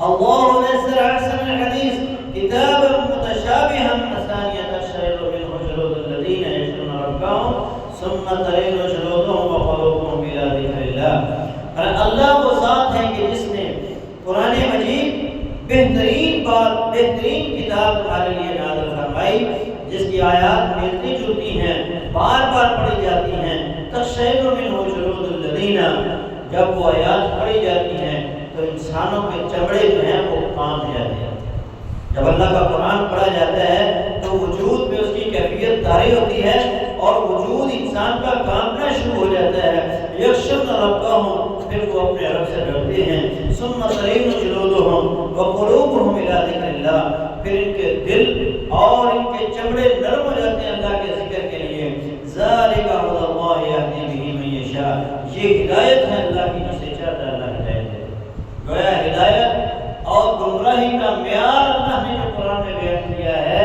اللہ نزل احسن الحدیث کتابا متشابہا مثانیہ تقشعر منہ جلود الذین یخشون ربهم ثم تلین جلودهم وقلوبهم الی ذکر اللہ۔ اور اللہ وہ ذات ہے کہ جس نے قرآن مجید بہترین کتاب ہمارے لیے نازل فرمائی، جس کی آیات ملتی جلتی ہیں، بار بار پڑھی جاتی ہیں۔ تقشعر منہ جلود الذین، جب وہ آیات پڑھی جاتی ہیں تو انسانوں کے چمڑے جو ہیں وہ کانپ جاتے ہیں۔ جب اللہ کا قرآن پڑھا جاتا ہے تو وجود میں اس کی کیفیت طاری ہوتی ہے، اور وجود انسان کا کانپنا شروع ہو جاتا ہے۔ یخشون ربهم، پھر وہ اپنے رب سے ڈرتے ہیں۔ ثم تلین جلودهم وقلوبهم الی ذکر اللہ، پھر ان کے دل اور ان کے چمڑے نرم ہو جاتے ہیں اللہ کے ذکر کے لیے۔ ذالک ھدی اللہ یہدی بہ من یشاء، یہ ہدایت ہے اللہ کی جسے چاہتا ہے اللہ ہدایت ہے۔ گویا ہدایت اور گمراہی کا معیار اللہ نے جو قرآن میں بیان کیا ہے،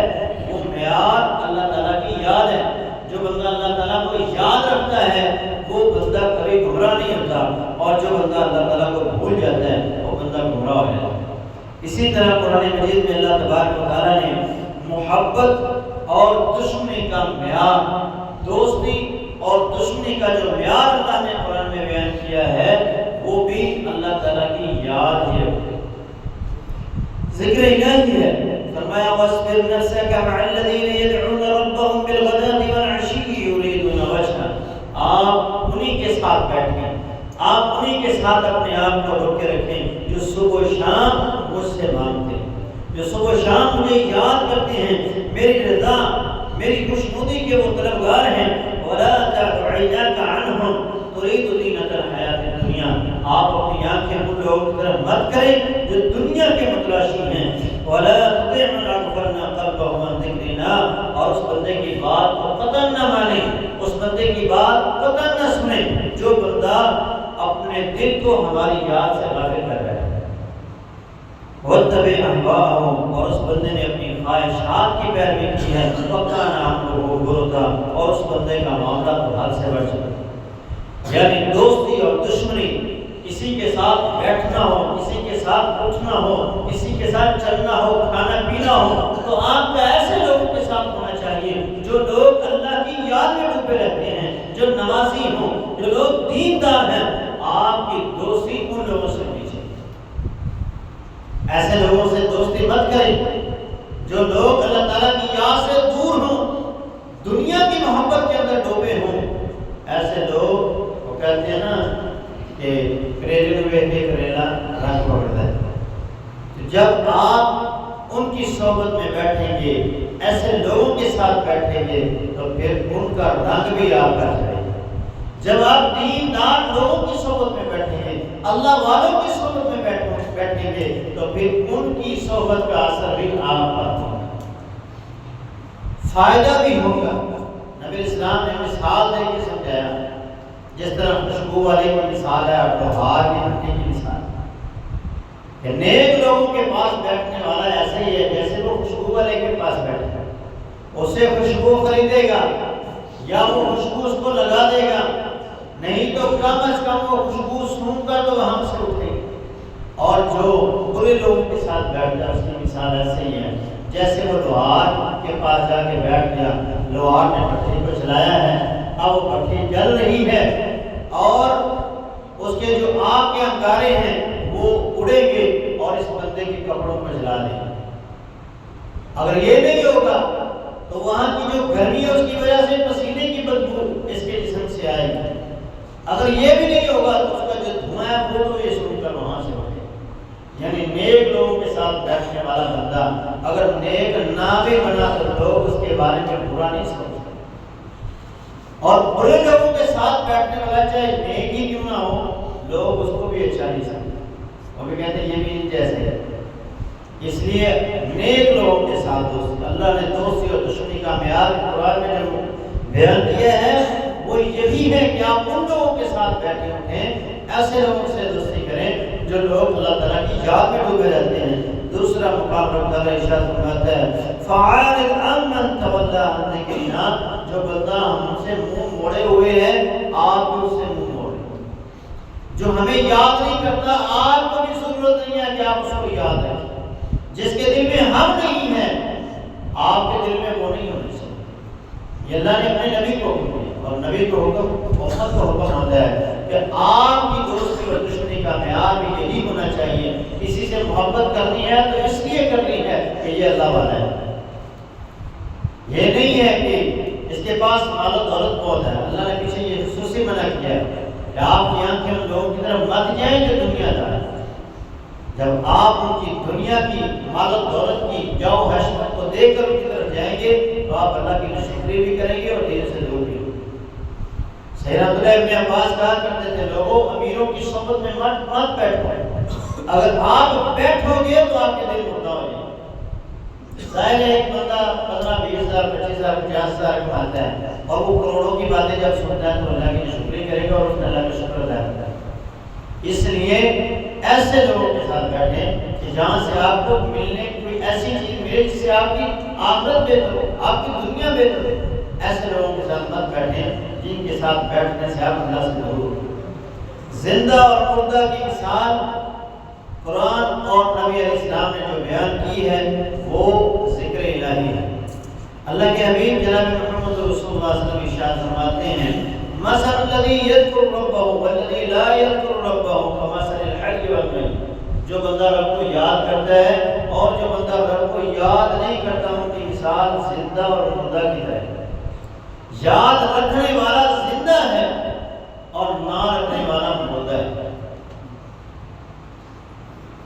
وہ معیار اللہ تعالیٰ کی یاد ہے۔ جو بندہ اللہ تعالیٰ کو یاد رکھتا ہے وہ بندہ کبھی گمراہ نہیں ہوتا، اور جو بندہ اللہ تعالیٰ کو بھول جاتا ہے وہ بندہ گمراہ ہو جاتا ہے۔ اسی طرح قرآن مجید میں اللہ تبارک و تعالیٰ نے محبت اور دشمنی کا معیار، دوستی اور دشمنی کا جو معیار اللہ نے قرآن میں بیان کیا ہے، وہ بھی اللہ تعالیٰ کی یاد ہے، ذکر الہی ہے۔ فرمایا وَاصْبِرْ نَفْسَكَ مَعَ الَّذِينَ يَدْعُونَ رَبَّهُمْ بِالْغَدَاةِ وَالْعَشِيِّ يُرِيدُونَ وَجْهَهُ، آپ انہی کے ساتھ بیٹھیں، آپ انہی کے ساتھ اپنے آپ کو روکے رکھیں جو صبح و شام مجھ سے مانگتے ہیں، جو صبح و شام مجھے یاد کرتے ہیں، میری رضا میری خوشنودی کے وہ طلبگار ہیں۔ وَلَا تَعْدُ عَيْنَاكَ عَنْهُمْ تُرِيدُ زِينَةَ الْحَيَاةِ الدُّنْيَا، آپ اپنی آنکھیں ان لوگوں کی طرف مت کریں جو دنیا کے متلاشی ہیں۔ وَلَا تُطِعْ مَنْ أَغْفَلْنَا قَلْبَهُ عَنْ ذِكْرِنَا، اور اس بندے کی بات کو قطعاً نہ مانیں، اس بندے کی بات قطعاً نہ سنیں جو بندہ اپنے دل کو ہماری یاد سے غافل کر رہا ہے۔ وَاتَّبِعْ أَهْوَاءَهُمْ، اور اس بندے نے اپنی خواہشات کی پیروی کی ہے۔ وَكَانَ أَمْرُهُ فُرُطًا، اور اس بندے کا معاملہ تو حد سے بڑھ چکا ہے۔ یعنی دوستی اور دشمنی، کسی کے ساتھ بیٹھنا ہو، کسی کے ساتھ اٹھنا ہو، کسی کے ساتھ چلنا ہو، کھانا پینا ہو، تو آپ کا ایسے لوگوں کے ساتھ ہونا چاہیے جو لوگ اللہ کی یاد میں ڈوبے رہتے ہیں، جو نمازی ہوں، جو لوگ دیندار ہیں۔ آپ کی دوستی ان لوگوں سے ہونی چاہیے، ایسے لوگوں سے دوستی مت کریں جو لوگ اللہ تعالیٰ کی یاد سے دور ہوں، دنیا کی محبت کے اندر ڈوبے ہوں۔ ایسے لوگ وہ کہتے ہیں نا کہ کریلے میں بیٹھے کریلا رنگ پکڑتا ہے، تو جب آپ ان کی صحبت میں بیٹھیں گے، ایسے لوگوں کے ساتھ بیٹھیں گے، تو پھر ان کا رنگ بھی آپ کا جائے گا۔ جب آپ دیندار لوگوں کی صحبت میں بیٹھیں گے، اللہ والوں کی صحبت میں بیٹھیں گے، تو پھر ان کی صحبت کا اثر بھی آپ پر ہوگا، فائدہ بھی ہوگا۔ نبی اسلام نے مثال دے کے سمجھایا، جس طرح خوشبو والے کی مثال ہے اور بہار کی مٹی کی مثال ہے، کہ نیک لوگوں کے پاس بیٹھنے والا ایسے ہی ہے جیسے وہ خوشبو والے کے پاس بیٹھے، اسے خوشبو خریدے گا یا وہ خوشبو اس کو لگا دے گا، نہیں تو کم از کم وہ خوشبو سونگ کر تو وہاں سے اٹھے گی۔ اور جو برے لوگوں کے ساتھ بیٹھتا ہے اس کی مثال ایسے ہی ہے جیسے وہ لوہار کے پاس جا کے بیٹھ گیا، لوہار نے بھٹی کو چلایا ہے، اب وہ بھٹی جل رہی ہے اور اس کے جو آگ کے انگارے ہیں وہ اڑیں گے اور اس بندے کے کپڑوں کو جلا دیں گے۔ اگر یہ نہیں ہوگا تو وہاں کی جو گرمی ہے اس کی وجہ سے پسینے کی بدبو اس کے جسم سے آئے گی۔ اگر یہ بھی نہیں ہوگا تو اس کا جو دھواں ہے وہ تو یہ شروع کر وہاں سے اٹھے۔ یعنی نیک لوگوں کے ساتھ بیٹھنے والا بندہ اگر نیک نہ بھی بنا تو لوگ اس کے بارے میں برا نہیں سمجھتے، اور برے لوگوں کے ساتھ بیٹھنے والا چاہے نیک ہی کیوں نہ ہو لوگ اس کو بھی اچھا نہیں سمجھتے، وہ بھی کہتے ہیں یہ بھی جیسے ہے۔ اس لیے نیک لوگوں کے ساتھ دوستی، اللہ نے دوستی اور دشمنی کا معیار قرآن میں جو بیان کیا ہے وہ یہی ہے کہ آپ ان لوگوں کے ساتھ بیٹھے اٹھیں، ایسے لوگوں سے دوستی کریں جو لوگ اللہ تعالیٰ کی یاد میں ڈوبے رہتے ہیں۔ دوسرا مقام رب تعالیٰ ارشاد فرماتا ہے فَعَارِضْ عَمَّنْ تَوَلَّىٰ عَنْ ذِكْرِنَا، جو بندہ ہم سے منہ موڑے ہوئے ہے آپ بھی اس سے منہ موڑیں، جو ہمیں یاد نہیں کرتا آپ کو بھی ضرورت نہیں ہے کہ آپ اس کو یاد رکھیں، جس کے دل میں ہم نہیں ہیں آپ کے دل میں وہ نہیں ہونے چاہیے۔ یہ اللہ نے اپنے نبی کو حکم دیا، اور نبی کو حکم امت کو حکم ہوتا ہے کہ آپ کی دوستی اور دشمنی کا معیار بھی یہی ہونا چاہیے۔ کسی سے محبت کرنی ہے تو اس لیے کرنی ہے کہ یہ اللہ والا ہے، یہ نہیں ہے کہ اس کے پاس مال و دولت بہت ہے۔ اللہ نے پیچھے یہ خصوصی منع کیا ہے کہ آپ کی آنکھیں ان لوگوں کی طرف مت جائیں جو دنیا دار ہے۔ جب آپ ان کی دنیا کی مال و دولت کی جو حشمت کو دیکھ کر ان کی طرف جائیں گے تو آپ اللہ کی ناشکری بھی کریں گے اور دین سے دور بھی ہوں گے۔ سیدنا عبداللہ ابن عباس کہا کرتے تھے لوگوں امیروں کی صحبت میں مت بیٹھو، اگر آپ بیٹھو گے تو آپ کے دل مردہ ہو جائیں گے۔ ظاہر ہے ایک بندہ 15 20 ہزار 25 ہزار 50 ہزار کماتا ہے اور وہ کروڑوں کی باتیں جب سنتا ہے تو اللہ کی ناشکری کرے گا اور اس نے اللہ کا شکر ادا کرے گا۔ اس لیے ایسے لوگوں کے ساتھ بیٹھیں کہ جہاں سے آپ کو ملنے کوئی ایسی چیز ملے جس سے آپ کی آخرت بہتر ہو، آپ کی دنیا بہتر ہو۔ ایسے لوگوں کے ساتھ مت بیٹھیں جن کے ساتھ بیٹھنے سے آپ اللہ سے دور ہو۔ زندہ اور مردہ کی مثال قرآن اور نبی علیہ السلام نے جو بیان کی ہے وہ ذکر الہی ہے۔ اللہ کے حبیب جناب محمد رسول اللہ صلی اللہ علیہ وسلم ارشاد فرماتے ہیں مثل الذی یذکر ربہ والذی لا یذکر ربہ کمثل الحی والمیت، جو بندہ رب کو یاد کرتا ہے اور جو بندہ رب کو یاد نہیں کرتا ان کی مثال زندہ اور مردہ کی طرح ہے۔ یاد رکھنے والا زندہ ہے اور نہ رکھنے والا مردہ ہے۔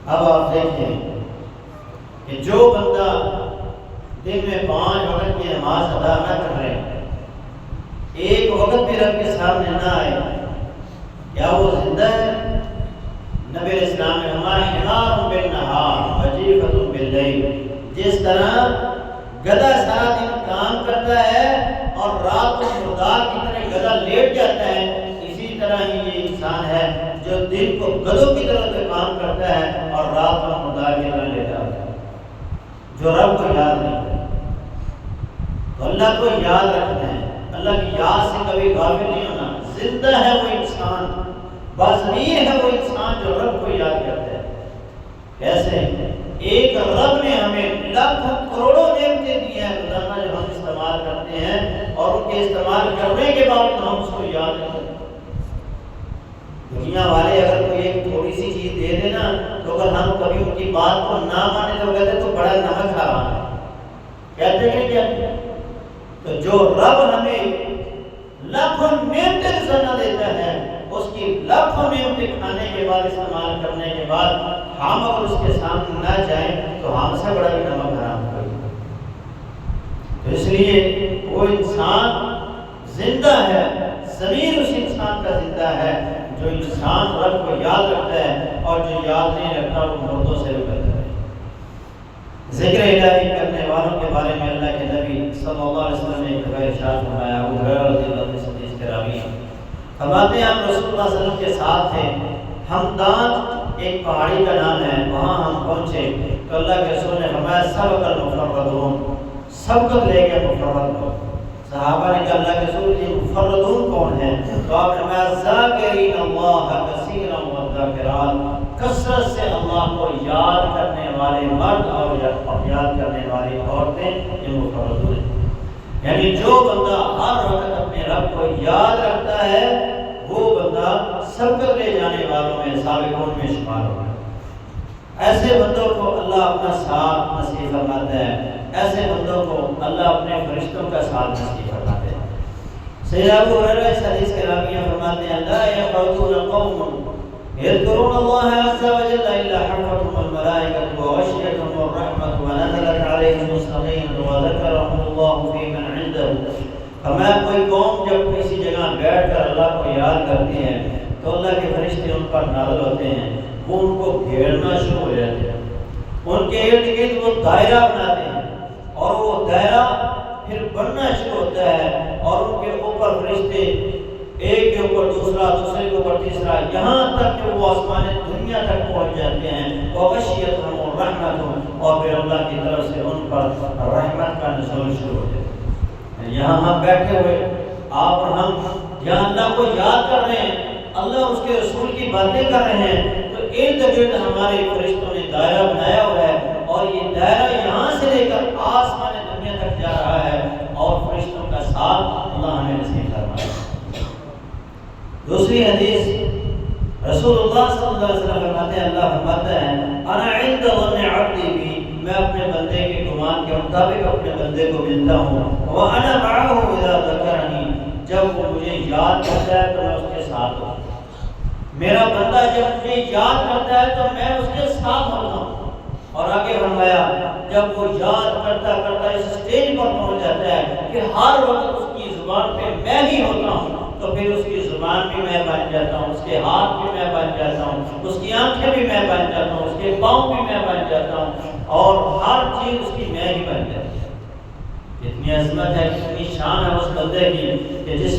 اب آپ دیکھیں کہ جو بندہ دن میں 5 وقت کی نماز ادا نہ کر رہے ہیں، ایک وقت بھی رب کے سامنے نہ آئے، کیا وہ زندہ ہے؟ نبی علیہ السلام نے ہمارا حمار بالنہار وجیفۃ باللیل، جس طرح گدھا سارا دن کام کرتا ہے اور رات کو مردار کی طرح گدھا لیٹ جاتا ہے، اسی طرح ہی یہ انسان ہے جو دن کو گدھوں کی طرح سے کام کرتا ہے اور رات کو مردار کی طرح لیٹا ہوتا ہے، جو رب کو یاد نہیں کرتا۔ تو اللہ کو یاد رکھنا ہے، اللہ کی یاد سے کبھی غافل نہیں ہونا۔ زندہ ہے وہ انسان، باضمیر ہے وہ انسان جو رب کو یاد کرتا ہے۔ کیسے؟ ایک رب نے ہمیں لاکھوں کروڑوں نعمتیں دی ہیں روزانہ جو ہم استعمال کرتے ہیں، اور ان کے استعمال کرنے کے بعد ہم اس کو یاد نہیں کرتے۔ دنیا والے اگر کوئی ایک تھوڑی سی چیز دے دینا تو اگر ہم کبھی ان کی بات کو نہ مانے تو کہتے تو بڑا نمک حرام ہے، کہتے ہیں کیا؟ تو جو رب ہمیں لاکھوں نعمتیں روزانہ دیتا ہے، اس کی لاکھوں نعمتیں کھانے کے بعد استعمال کرنے کے بعد ہم اگر اس کے سامنے نہ جائیں تو ہم سے بڑا بھی نمک حرام ہوگا۔ تو اس لیے وہ انسان زندہ ہے، ضمیر اس انسان کا زندہ ہے جو انسان رب کو یاد رکھتا ہے، اور جو یاد نہیں رکھتا وہ مردوں سے بھی کرتا ہے۔ ذکر الہی کرنے والوں کے بارے میں اللہ کے نبی صلی اللہ علیہ وسلم نے ایک جگہ ارشاد فرمایا، ابو ہریرہ رضی اللہ عنہ سے حدیث کے راوی فرماتے ہیں ہم رسول اللہ صلی اللہ علیہ وسلم کے ساتھ تھے، ہمدان ایک پہاڑی کا نام ہے، وہاں ہم پہنچے تو اللہ کے رسول نے فرمایا سبق المفردون، سبقت لے کے مفرد کو۔ صحابہ نے کہا اللہ کے رسول یہ مفردون کون ہیں؟ تو آپ نے فرمایا ذاکرین اللہ کثیرا والذاکرات، کثرت سے اللہ کو یاد کرنے والے مرد اور یاد کرنے والی عورتیں، یہ مفردون ہیں۔ یعنی جو بندہ ہر وقت اپنے رب کو یاد رکھتا ہے وہ بندہ سبقت لے جانے والوں میں سابقون میں شمار ہوگا۔ ایسے بندوں کو اللہ اپنا ساتھ نصیب فرماتا ہے، ایسے بندوں کو اللہ اپنے فرشتوں کا ساتھ نصیب فرماتے ہیں۔ سیدنا ابو ہریرہ اس حدیث کے راوی فرماتے ہیں لا يقعدون قوم يذكرون الله عز وجل الا حفتهم الملائكة وغشيتهم الرحمة ونزلت عليهم السكينة وذكرهم الله في من عنده۔ فرمایا کوئی قوم جب کسی جگہ بیٹھ کر اللہ کو یاد کرتی ہے تو اللہ کے فرشتے ان پر نازل ہوتے ہیں، وہ ان کو گھیرنا شروع ہو جاتے ہیں، ان کے ارد گرد وہ دائرہ بناتے ہیں اور وہ دائرہ پھر بننا شروع ہوتا ہے اور ان کے اوپر فرشتے ایک کے اوپر دوسرا، دوسرے کے اوپر تیسرا، یہاں تک کہ وہ آسمان دنیا تک پہنچ جاتے ہیں۔ وغشیتہم الرحمۃ، اور پھر اللہ کی طرف سے ان پر رحمت کا نزول شروع ہو جاتا ہے۔ یہاں ہم بیٹھے ہوئے آپ اور ہم یہاں اللہ کو یاد کر رہے ہیں، اللہ اس کے رسول کی باتیں کر رہے ہیں، تو ارد گرد ہمارے فرشتوں نے دائرہ بنایا ہوا ہے اور یہ دائرہ یہاں سے لے کر آسمان دنیا تک جا رہا ہے اور فرشتوں کا ساتھ اللہ ہمیں نصیب فرمائے۔ دوسری حدیث رسول اللہ صلی اللہ علیہ وسلم فرماتے ہیں، اللہ فرماتا ہے انا عند ظن عبدی بی، میں اپنے بندے کے گمان کے مطابق اپنے بندے کو ملتا ہوں، وانا معه اذا ذکرنی، جب وہ مجھے یاد کرتا ہے تو میں اس کے ساتھ ہوں۔ میرا بندہ جب مجھے یاد کرتا ہے تو میں اس کے ساتھ ہوتا ہوں۔ اور آگے فرمایا جب وہ یاد کرتا کرتا اس سٹیج پر پہنچ جاتا ہے کہ ہر وقت اس کی زبان پہ میں ہی ہوتا ہوں، تو پھر اس کی زبان بھی میں بن جاتا ہوں، اس کے ہاتھ بھی میں بن جاتا ہوں، اس کی آنکھیں بھی میں بن جاتا ہوں، اس کے پاؤں بھی میں بن جاتا ہوں، اور ہر چیز اس کی میں ہی بن جاتی ہے۔ اتنی عظمت ہے، اتنی شان ہے اس بندے کی کہ جس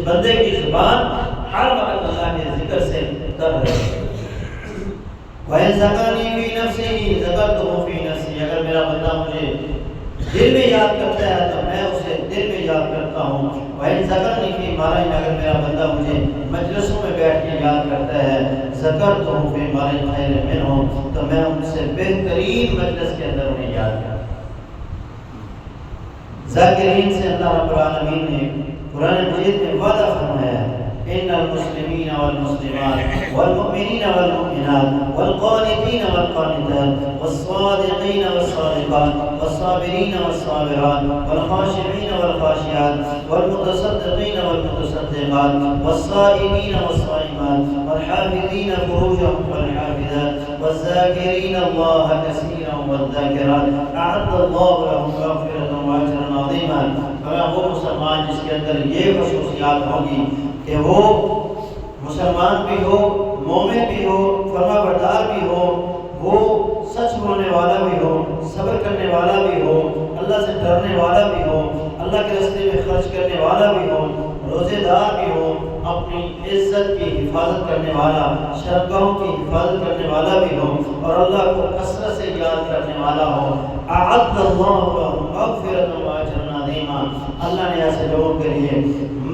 بندے کی زبان ہر وقت اللہ کے ذکر سے تر رہی ہے۔ وَإِن ذَكَرَنِي فِي نَفْسِهِ ذَكَرْتُهُ فِي نَفْسِي، اگر میرا بندہ مجھے دل میں یاد کرتا ہے تو میں اسے دل میں یاد کرتا ہوں۔ وَإِن ذَكَرَنِي فِي مَلَئٍ، اگر میرا بندہ مجھے مجلسوں میں بیٹھ کے یاد کرتا ہے ذَكَرْتُهُ فِي مَلَئٍ خَيْرٍ مِّنْهُ، تو میں ان سے بہترین مجلس کے اندر انہیں یاد کرتا ہوں۔ ذاکرین سے اللہ رب العالمین نے قرآن مجید میں وعدہ فرمایا ہے ان المسلمین والمسلمات والمؤمنین والمؤمنات والقانتین والقانتات والصادقین والصادقات والصابرین والصابرات والخاشعین والخاشعات والمتصدقین والمتصدقات والصائمین والصائمات والحافظین فروجهم والحافظات والذاکرین اللہ کثیرا والذاکرات اعد اللہ لهم مغفرۃ واجرا عظیما۔ وہ مسلمان جس کے اندر یہ خصوصیات ہوگی کہ وہ مسلمان بھی ہو، مومن بھی ہو، فرما بردار بھی ہو، وہ سچ بولنے والا بھی ہو، صبر کرنے والا بھی ہو، اللہ سے ڈرنے والا بھی ہو، اللہ کے راستے میں خرچ کرنے والا بھی ہو، روزے دار بھی ہو، اپنی عزت کی حفاظت کرنے والا، شرمگاہوں کی حفاظت کرنے والا بھی ہو، اور اللہ کو کثرت سے یاد کرنے والا ہو۔ اعد اللہ لهم مغفرۃ واجرا عظیما، اللہ نے ایسے لوگوں کے لیے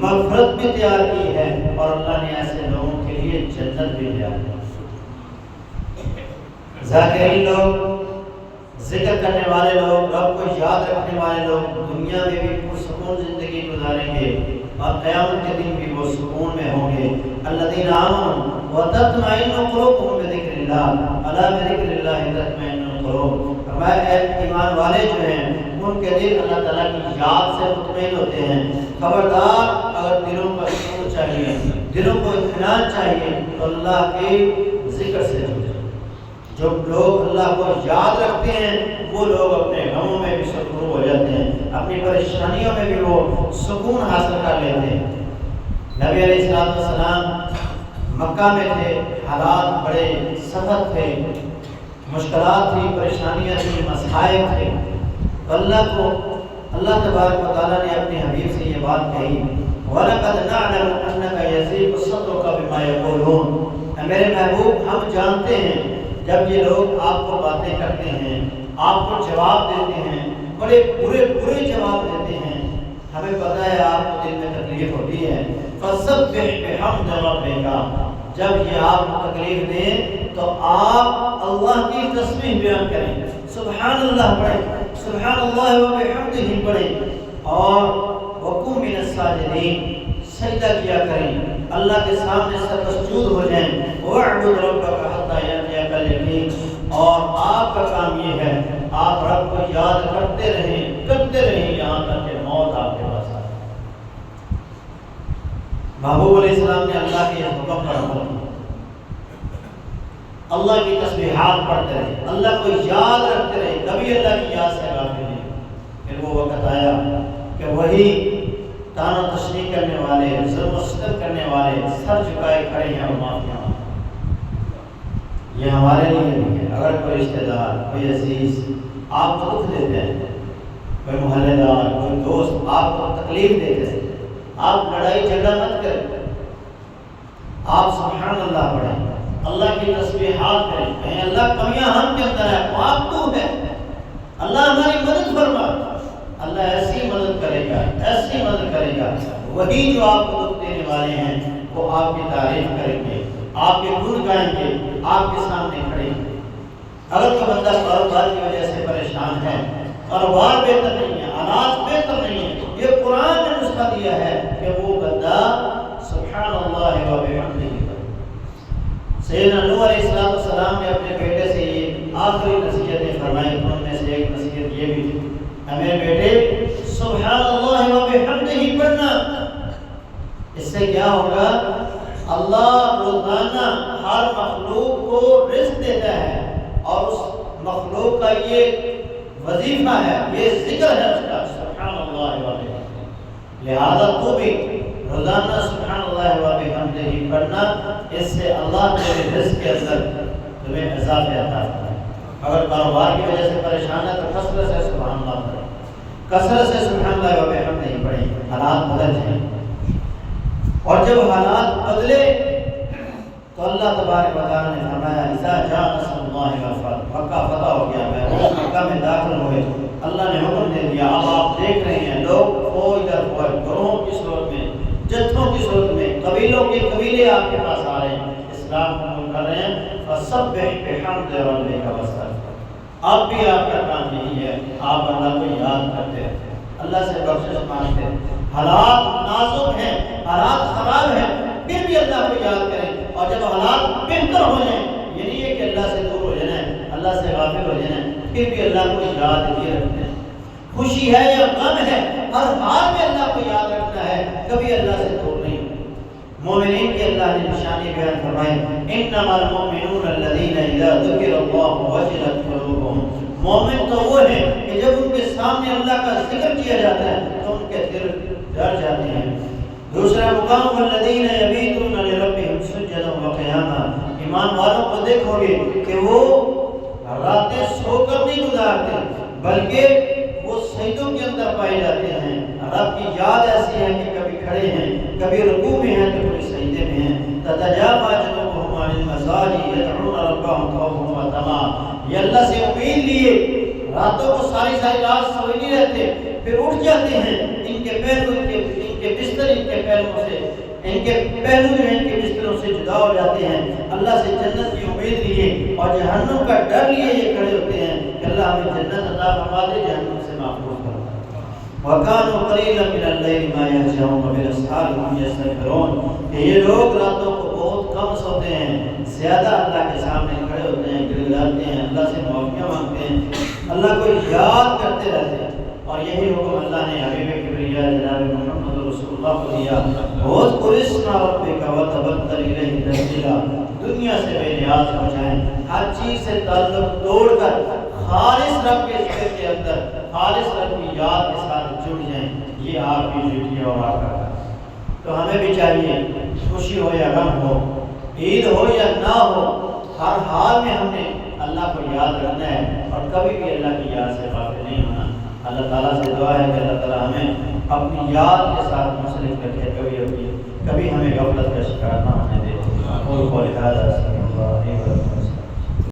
مغفرت بھی تیار کی ہے اور اللہ نے ایسے لوگوں کے لیے جنت بھی تیار کی ہے۔ ذاکرین لوگ، ذکر کرنے والے لوگ، رب کو یاد رکھنے والے لوگ دنیا میں بھی پرسکون زندگی گزاریں گے اور قیامت کے دن بھی وہ سکون میں ہوں گے۔ الذین آمنوا وتطمئن قلوبهم بذکر اللہ الا بذکر اللہ تطمئن القلوب۔ ہمارے ایمان والے جو ہیں ان کے دل اللہ تعالیٰ کی یاد سے مطمئن ہوتے ہیں۔ خبردار اگر دلوں کا سکون چاہیے، دلوں کو اطمینان چاہیے تو اللہ کے ذکر سے جڑے۔ جو لوگ اللہ کو یاد رکھتے ہیں وہ لوگ اپنے غموں میں بھی سرخرو ہو جاتے ہیں، اپنی پریشانیوں میں بھی وہ سکون حاصل کر لیتے ہیں۔ نبی علیہ السلام مکہ میں تھے، حالات بڑے سخت تھے، مشکلات تھی، پریشانیاں تھیں، مسائل تھے، اللہ تبارک و تعالیٰ نے اپنے حبیب سے یہ بات کہی وَلَقَدْ نَعْلَمُ أَنَّكَ يَضِيقُ صَدْرُكَ بِمَا يَقُولُونَ، اے میرے محبوب ہم جانتے ہیں جب یہ لوگ آپ کو باتیں کرتے ہیں، آپ کو جواب دیتے ہیں، بڑے برے جواب دیتے ہیں، ہمیں پتہ ہے آپ کو دل میں تکلیف ہوتی ہے۔ فَسَبِّحْ بِحَمْدِ رَبِّكَ، جب یہ آپ کو تکلیف دیں تو آپ اللہ کی تسبیح بیان کریں، سبحان اللہ پڑھیں، سبحان اللہ و بحمدہ پڑھیں، اور وقوم من الساجدین، سجدہ کیا کریں، اللہ کے سامنے سر مسجود ہو جائیں، وَاعْبُدْ رَبَّكَ حَتَّى يَأْتِيَكَ الْيَقِينُ، اور علیہ السلام نے اللہ کے حکم پر عمل کیا، اللہ کی تسبیحات پڑھتے رہے، اللہ کو یاد رکھتے رہے، کبھی اللہ کی یاد سے غافل نہیں۔ پھر وہ وقت آیا کہ وہی تان و تشریح کرنے والے، ظلم و ستم کرنے والے سر جھکائے کھڑے ہیں اور معافیاں مانگتے ہیں۔ یہ ہمارے لیے بھی ہے۔ اگر کوئی رشتہ دار، کوئی عزیز آپ کو دکھ دیتے ہیں، کوئی محلے دار، کوئی دوست آپ کو تکلیف دیتے ہیں، آپ لڑائی جھگڑا مت کریں، آپ سبحان اللہ پڑھیں، اللہ کی تسبیحات کریں، کہیں اللہ کمیاں ہم کے اندر ہے، آپ تو ہے، اللہ ہماری مدد فرما، اللہ ایسی مدد کرے گا، ایسی مدد کرے گا۔ وہی جو آپ کو دکھ دینے والے ہیں وہ آپ کی تعریف کریں گے، آپ کے گن گائیں گے، آپ کے سامنے کھڑے ہیں۔ اگر کوئی بندہ کاروبار کی وجہ سے پریشان ہے، کاروبار بہتر نہیں ہے، حالات بہتر نہیں ہے، یہ قرآن نے نسخہ دیا ہے کہ وہ بندہ سبحان اللہ و بحمدہ۔ سیدنا نوح علیہ السلام نے اپنے بیٹے سے یہ آخری نصیحتیں فرمائی، ان میں سے ایک نصیحت یہ بھی تھی، میرے بیٹے سبحان اللہ و بحمدہ پڑھنا۔ اس سے کیا ہوگا؟ اللہ روزانہ ہر مخلوق کو رزق دیتا ہے، اور اس مخلوق کا یہ وظیفہ ہے، یہ ذکر ہے اس کا، سبحان اللہ و بحمدہ۔ لہذا تو بھی روزانہ سبحان اللہ و بحمدہ پڑھنا، اس سے اللہ تیرے رزق کے اندر تمہیں اضافہ عطا کرے۔ اگر کاروبار کی وجہ سے پریشان ہے تو کثرت سے سبحان اللہ پڑھیں، کثرت سے سبحان اللہ و بحمدہ پڑھیں، حالات بدل جائیں۔ اور جب حالات بدلے تو اللہ تبارک و تعالیٰ نے فرمایا اذا جاء نصر اللہ والفتح، مکہ فتح ہو گیا، مکہ میں داخل ہوئے، اللہ نے حکم دے دیا۔ اب آپ دیکھ رہے ہیں لوگ فوج در فوج، گروہوں کی صورت میں، جتھوں کی صورت میں، قبیلوں کے قبیلے آپ کے پاس آ رہے ہیں، اسلام قبول کر رہے ہیں۔ فسبح بحمد ربک واستغفر، اب بھی آپ کا کام یہی ہے، آپ اللہ کو یاد کرتے ہیں، اللہ سے بخشش مانگتے ہیں۔ حالات نازک ہیں، حالات خراب ہیں، پھر بھی اللہ کو یاد کریں، اور جب حالات بہتر ہو جائیں، یہ نہیں ہے کہ اللہ سے دور ہو جانا ہے، اللہ سے غافل ہو جانا ہے، پھر بھی اللہ کو یاد کیے رکھتے ہیں۔ خوشی ہے یا غم ہے، ہر حال میں اللہ کو یاد رکھنا ہے، کبھی اللہ سے دور نہیں۔ مومنین کی اللہ نے نشانی بیان فرمائی، انما المؤمنون الذین اذا ذکر اللہ وجلت قلوبهم۔ مومن تو وہ ہیں کہ جب ان کے سامنے اللہ کا ذکر کیا جاتا ہے تو ان کے دل ڈر جاتے ہیں۔ دوسرا مقام والذین یبیتون لربهم سجدا وقیاما، ایمان والوں کو دیکھو گے کہ وہ راتیں سو کر نہیں گزارتے بلکہ وہ سجدوں کے اندر پائے جاتے ہیں۔ رب کی یاد ایسی ہے کہ کبھی کھڑے ہیں، کبھی رکوع میں ہیں تو کبھی سجدے میں ہیں۔ تتجافى جنوبهم عن المضاجع يدعون ربهم خوفا وطمعا، یہ اللہ سے امید لیے راتوں کو ساری رات سوئے نہیں رہتے، پھر اٹھ جاتے ہیں، ان کے پہلو ان کے بستر ان کے پہلوؤں سے، ان کے پہلو جو ہیں ان کے بستروں سے جدا ہو جاتے ہیں، اللہ سے جنت کی امید لیے اور جہنم کا ڈر لیے یہ کھڑے ہوتے ہیں کہ اللہ ہمیں جنت عطا فرما دے، جہنم سے محفوظ فرما۔ وَكَانُوا قَلِيلًا مِنَ اللَّيْلِ مَا يَهْجَعُونَ وَبِالْأَسْحَارِ هُمْ يَسْتَغْفِرُونَ، کہ یہ لوگ راتوں کو بہت کم سوتے ہیں، زیادہ اللہ کے سامنے کھڑے ہوتے ہیں، گڑگڑاتے ہیں، اللہ سے معافیاں مانگتے ہیں، اللہ کو یاد کرتے رہتے ہیں۔ اور یہی حکم اللہ نے حبیب کبریا جناب محمد رسول اللہ کو دیا، وَاذْكُرِ اسْمَ رَبِّكَ وَتَبَتَّلْ إِلَيْهِ تَبْتِيلًا، دنیا سے بے نیاز ہو جائیں، ہر چیز سے تعلق توڑ کر خالص رب کے ذکر کے اندر، خالص رب کی یاد کے ساتھ جڑ جائیں۔ یہ آپ کی ڈیوٹی اور آپ کا کام۔ تو ہمیں بھی چاہیے، خوشی ہو یا غم ہو، عید ہو یا نہ ہو، ہر حال میں ہم نے اللہ کو یاد رکھنا ہے اور کبھی بھی اللہ کی یاد سے غافل نہیں ہونا۔ اللہ تعالیٰ سے دعا ہے کہ اللہ تعالیٰ ہمیں اپنی یاد کے ساتھ منسلک رکھے، کبھی ہمیں غفلت کا شکار نہ ہونے دے۔ اور